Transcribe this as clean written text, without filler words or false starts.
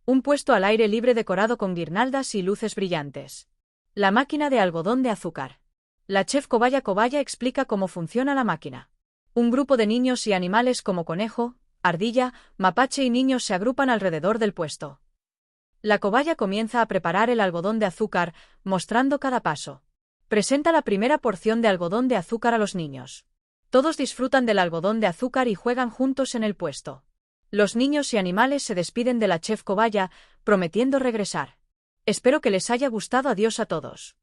Un puesto al aire libre decorado con guirnaldas y luces brillantes. La máquina de algodón de azúcar. La chef Cobaya Cobaya explica cómo funciona la máquina. Un grupo de niños y animales como conejo, ardilla, mapache y niños se agrupan alrededor del puesto. La cobaya comienza a preparar el algodón de azúcar, mostrando cada paso. Presenta la primera porción de algodón de azúcar a los niños. Todos disfrutan del algodón de azúcar y juegan juntos en el puesto. Los niños y animales se despiden de la chef Cobaya, prometiendo regresar. Espero que les haya gustado. Adiós a todos.